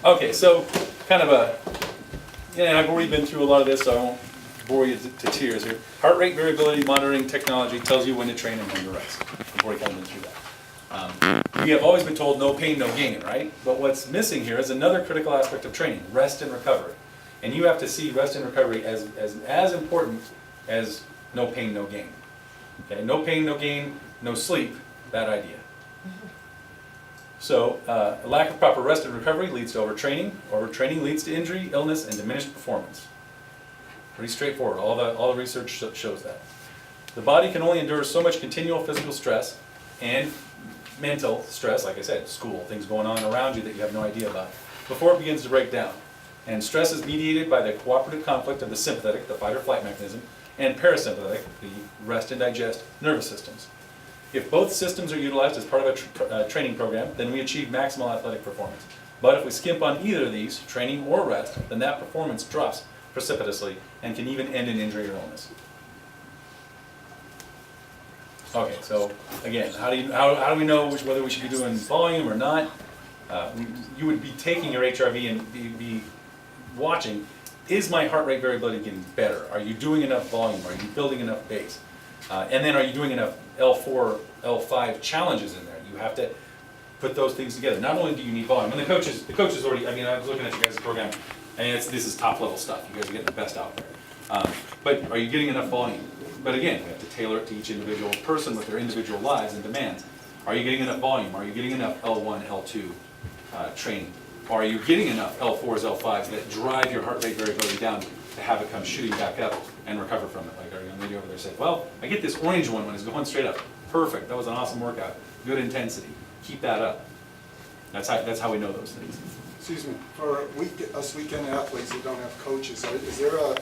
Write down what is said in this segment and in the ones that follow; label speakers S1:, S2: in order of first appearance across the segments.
S1: Okay, so kind of yeah, I've already been through a lot of this, so I won't bore you to tears here. Heart rate variability monitoring technology tells you when to train and when to rest. I've already kind of been through that. We have always been told no pain, no gain, right? But what's missing here is another critical aspect of training, rest and recovery. And you have to see rest and recovery as important as no pain, no gain. Okay, no pain, no gain, no sleep, bad idea. So, a lack of proper rest and recovery leads to overtraining. Overtraining leads to injury, illness, and diminished performance. Pretty straightforward. All the research shows that. The body can only endure so much continual physical stress and mental stress, like I said, school, things going on around you that you have no idea about, before it begins to break down. And stress is mediated by the cooperative conflict of the sympathetic, the fight or flight mechanism, and parasympathetic, the rest and digest nervous systems. If both systems are utilized as part of a training program, then we achieve maximal athletic performance. But if we skimp on either of these, training or rest, then that performance drops precipitously and can even end in injury or illness. Okay, so again, how do we know whether we should be doing volume or not? You would be taking your HRV and be watching, is my heart rate variability getting better? Are you doing enough volume? Are you building enough base? And then are you doing enough L4, L5 challenges in there? You have to put those things together. Not only do you need volume, and the coaches already, I mean, I was looking at you guys' program, and this is top level stuff. You guys are getting the best out there. But are you getting enough volume? But again, we have to tailor it to each individual person with their individual lives and demands. Are you getting enough volume? Are you getting enough L1, L2 training? Are you getting enough L4s, L5s that drive your heart rate variability down to have it come shooting back up and recover from it? Like our young lady over there said, well, I get this orange one when it's going straight up. Perfect, that was an awesome workout. Good intensity, keep that up. That's how we know those things.
S2: Excuse me, for us weekend athletes that don't have coaches, is there a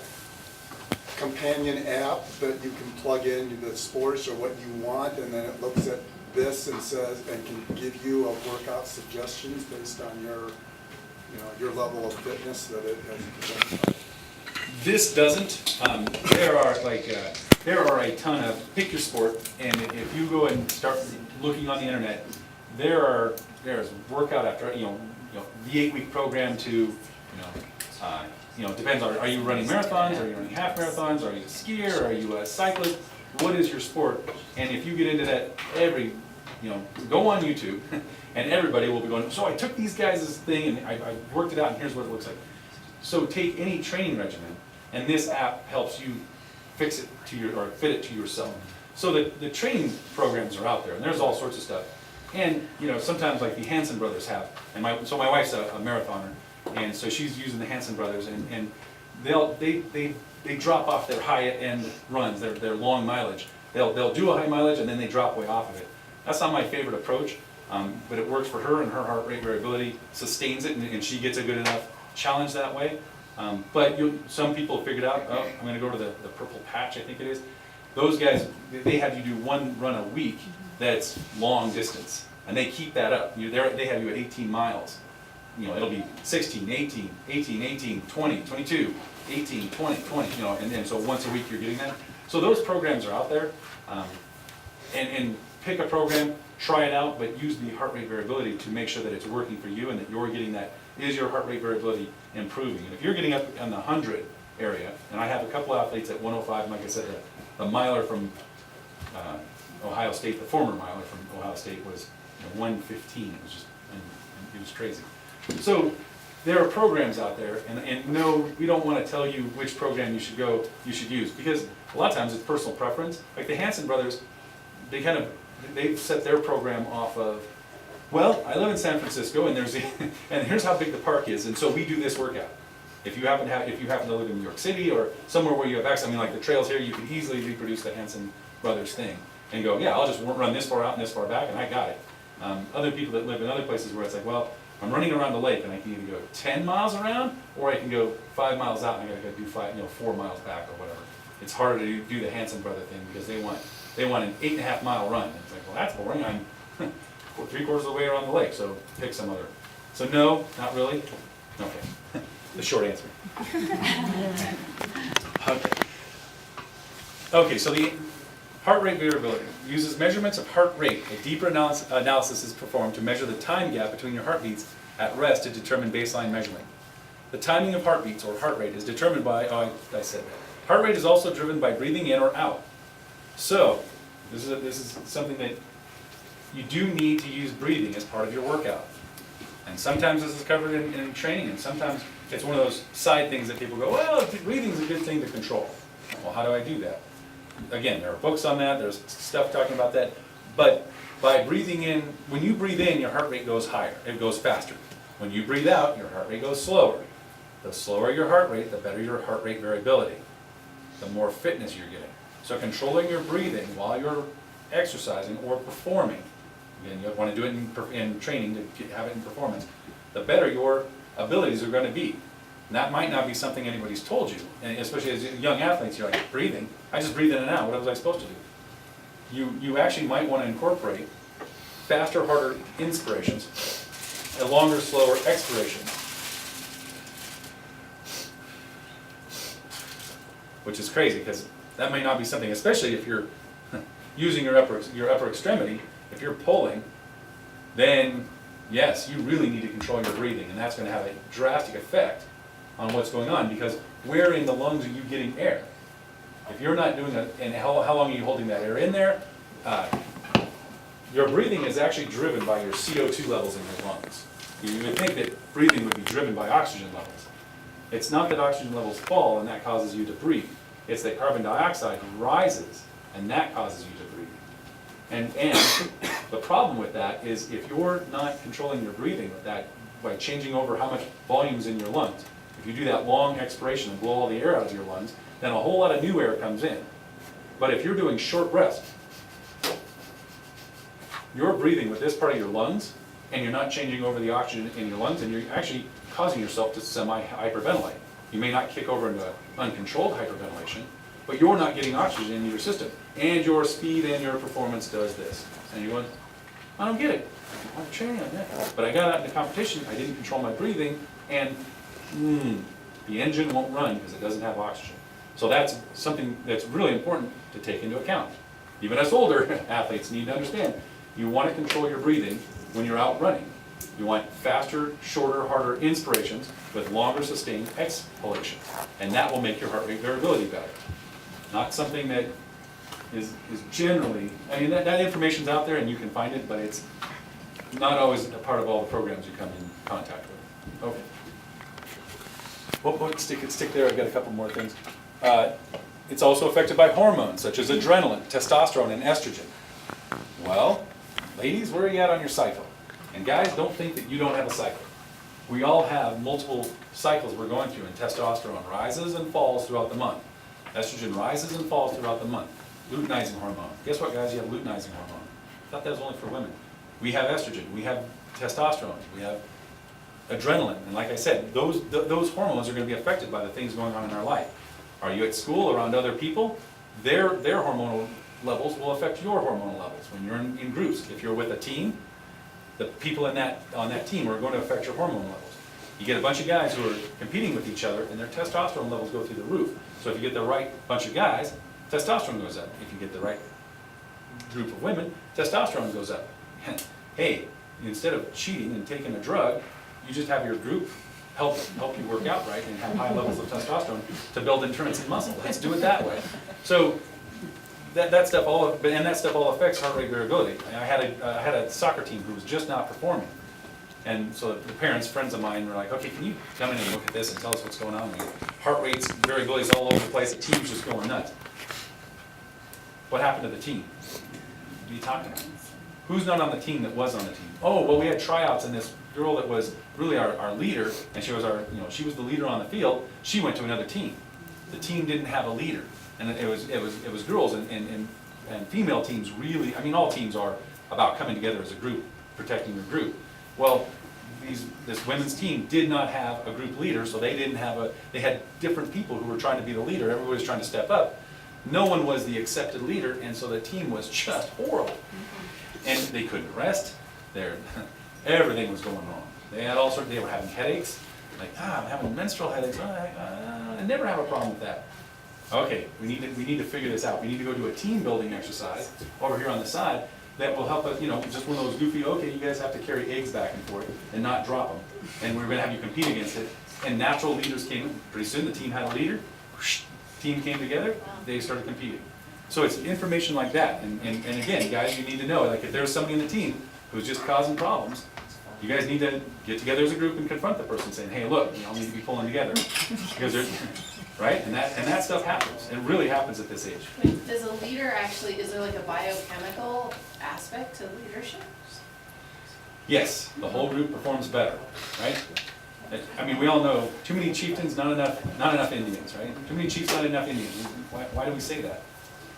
S2: companion app that you can plug in the sports or what you want, and then it looks at this and says, and can give you a workout suggestions based on your level of fitness that it has identified?
S1: This doesn't. There are a ton of, pick your sport, and if you go and start looking on the internet, there's workout after the 8-week program to depends on, are you running marathons, are you running half marathons, are you a skier, are you a cyclist, what is your sport? And if you get into that, go on YouTube and everybody will be going, so I took these guys' thing and I worked it out and here's what it looks like. So take any training regimen and this app helps you fix it or fit it to yourself. So the training programs are out there and there's all sorts of stuff. And sometimes like the Hanson brothers have, and my wife's a marathoner, and so she's using the Hanson brothers, and they drop off their high end runs, their long mileage. They'll do a high mileage and then they drop way off of it. That's not my favorite approach, but it works for her, and her heart rate variability sustains it, and she gets a good enough challenge that way. But some people figured out, oh, I'm going to go to the purple patch, I think it is. Those guys, they have you do one run a week that's long distance, and they keep that up. They have you at 18 miles. It'll be 16, 18, 18, 18, 20, 22, 18, 20, 20, and then so once a week you're getting that. So those programs are out there, and pick a program, try it out, but use the heart rate variability to make sure that it's working for you and that you're getting that. Is your heart rate variability improving? And if you're getting up in the 100 area, and I have a couple athletes at 105, and like I said, the miler from Ohio State, the former miler from Ohio State was 115. It was just, it was crazy. So there are programs out there, and no, we don't want to tell you which program you should use, because a lot of times it's personal preference. Like the Hanson brothers, they've set their program off of, well, I live in San Francisco, and and here's how big the park is, and so we do this workout. If you happen to live in New York City or somewhere where you have access, like the trails here, you can easily reproduce the Hanson brothers thing and go, yeah, I'll just run this far out and this far back, and I got it. Other people that live in other places where it's like, well, I'm running around the lake, and I can either go 10 miles around, or I can go 5 miles out, and I gotta go do 4 miles back or whatever. It's harder to do the Hanson brother thing because they want an 8.5 mile run. And it's like, well, that's boring. I'm 3/4 of the way around the lake, so pick some other. So no, not really. Okay, the short answer. Okay, so the heart rate variability uses measurements of heart rate. A deeper analysis is performed to measure the time gap between your heartbeats at rest to determine baseline measurement. The timing of heartbeats or heart rate is determined by, I said that. Heart rate is also driven by breathing in or out. So, this is something that you do need to use breathing as part of your workout. And sometimes this is covered in training, and sometimes it's one of those side things that people go, well, breathing's a good thing to control. Well, how do I do that? Again, there are books on that, there's stuff talking about that, but by breathing in, when you breathe in, your heart rate goes higher, it goes faster. When you breathe out, your heart rate goes slower. The slower your heart rate, the better your heart rate variability, the more fitness you're getting. So controlling your breathing while you're exercising or performing, again, you want to do it in training to have it in performance, the better your abilities are going to be. And that might not be something anybody's told you, and especially as young athletes, you're like, breathing? I just breathe in and out, what was I supposed to do? You actually might want to incorporate faster, harder inspirations and longer, slower expirations. Which is crazy, because that may not be something, especially if you're using your upper extremity, if you're pulling, then yes, you really need to control your breathing, and that's going to have a drastic effect on what's going on, because where in the lungs are you getting air? If you're not doing that, and how long are you holding that air in there? Your breathing is actually driven by your CO2 levels in your lungs. You would think that breathing would be driven by oxygen levels. It's not that oxygen levels fall and that causes you to breathe. It's that carbon dioxide rises and that causes you to breathe. And the problem with that is if you're not controlling your breathing with that by changing over how much volume's in your lungs, if you do that long expiration and blow all the air out of your lungs, then a whole lot of new air comes in. But if you're doing short rest, you're breathing with this part of your lungs and you're not changing over the oxygen in your lungs, and you're actually causing yourself to semi-hyperventilate. You may not kick over into uncontrolled hyperventilation, but you're not getting oxygen into your system. And your speed and your performance does this. And you're going, I don't get it. I'm training on that. But I got out in the competition, I didn't control my breathing, and the engine won't run because it doesn't have oxygen. So that's something that's really important to take into account. Even us older athletes need to understand, you want to control your breathing when you're out running. You want faster, shorter, harder inspirations with longer sustained exhalations. And that will make your heart rate variability better. Not something that is generally, I mean, that information's out there and you can find it, but it's not always a part of all the programs you come in contact with. Okay. Well, stick there, I've got a couple more things. It's also affected by hormones such as adrenaline, testosterone, and estrogen. Well, ladies, where are you at on your cycle? And guys, don't think that you don't have a cycle. We all have multiple cycles we're going through, and testosterone rises and falls throughout the month. Estrogen rises and falls throughout the month. Luteinizing hormone. Guess what, guys? You have luteinizing hormone. I thought that was only for women. We have estrogen. We have testosterone. We have adrenaline. And like I said, those hormones are going to be affected by the things going on in our life. Are you at school around other people? Their hormonal levels will affect your hormonal levels. When you're in groups, if you're with a team, the people on that team are going to affect your hormone levels. You get a bunch of guys who are competing with each other and their testosterone levels go through the roof. So if you get the right bunch of guys, testosterone goes up. If you get the right group of women, testosterone goes up. Hey, instead of cheating and taking a drug, you just have your group help you work out right and have high levels of testosterone to build endurance and muscle. Let's do it that way. So that stuff all affects heart rate variability. I had a soccer team who was just not performing, and so the parents, friends of mine, were like, "Okay, can you come in and look at this and tell us what's going on? Heart rates, variability is all over the place. The team's just going nuts." What happened to the team? What are you talking about? Who's not on the team that was on the team? Oh, well, we had tryouts, and this girl that was really our leader, and she was she was the leader on the field. She went to another team. The team didn't have a leader. And it was girls and female teams really, I mean, all teams are about coming together as a group, protecting your group. Well, this women's team did not have a group leader, so they had different people who were trying to be the leader. Everybody was trying to step up. No one was the accepted leader, and so the team was just horrible. And they couldn't rest. Everything was going wrong. They were having headaches. Like, I'm having menstrual headaches. I never have a problem with that. Okay, we need to figure this out. We need to go do a team building exercise over here on the side that will help us, just one of those goofy, okay, you guys have to carry eggs back and forth and not drop them. And we're gonna have you compete against it. And natural leaders came, pretty soon the team had a leader, whoosh, team came together, they started competing. So it's information like that. And again, guys, you need to know, like if there's somebody in the team who's just causing problems, you guys need to get together as a group and confront the person saying, hey, look, you all need to be pulling together. Because there's, right? And that stuff happens. It really happens at this age.
S3: Wait, does a leader actually, is there like a biochemical aspect to leadership?
S1: Yes, the whole group performs better, right? I mean, we all know, too many chieftains, not enough Indians, right? Too many chiefs, not enough Indians. Why do we say that?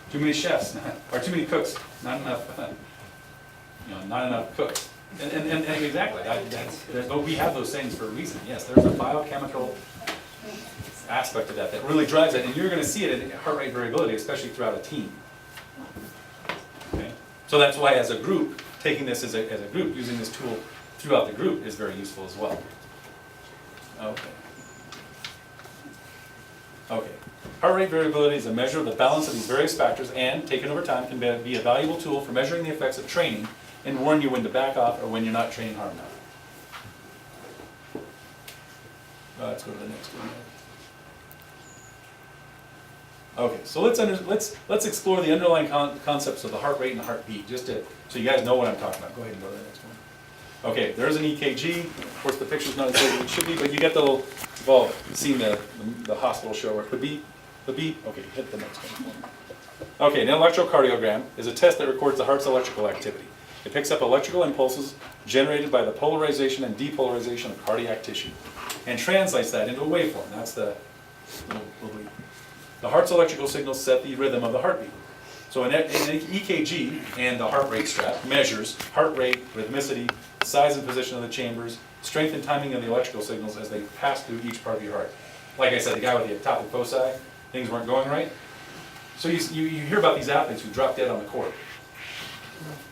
S1: Too many chefs, or too many cooks, not enough, not enough cooks. And exactly, but we have those things for a reason. Yes, there's a biochemical aspect of that really drives it, and you're gonna see it in heart rate variability, especially throughout a team. Okay? So that's why as a group, taking this as a group, using this tool throughout the group is very useful as well. Okay. Okay. Heart rate variability is a measure of the balance of these various factors and, taken over time, can be a valuable tool for measuring the effects of training and warn you when to back off or when you're not training hard enough. Let's go to the next one. Okay, so let's explore the underlying concepts of the heart rate and the heartbeat, just so you guys know what I'm talking about. Go ahead and go to the next one. Okay, there's an EKG. Of course, the picture's not as good as it should be, but you get the little, you've all seen the hospital show where the beep. Okay, hit the next one. Okay, an electrocardiogram is a test that records the heart's electrical activity. It picks up electrical impulses generated by the polarization and depolarization of cardiac tissue and translates that into a waveform. That's the heart's electrical signals set the rhythm of the heartbeat. So an EKG and the heart rate strap measures heart rate, rhythmicity, size and position of the chambers, strength and timing of the electrical signals as they pass through each part of your heart. Like I said, the guy with the ectopic foci, things weren't going right. So you hear about these athletes who drop dead on the court.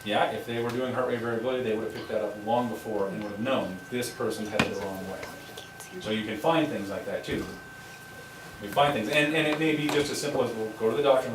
S1: Yeah, if they were doing heart rate variability, they would have picked that up long before and would have known this person's headed the wrong way. So you can find things like that too. We find things, and it may be just as simple as we'll go to the doctor and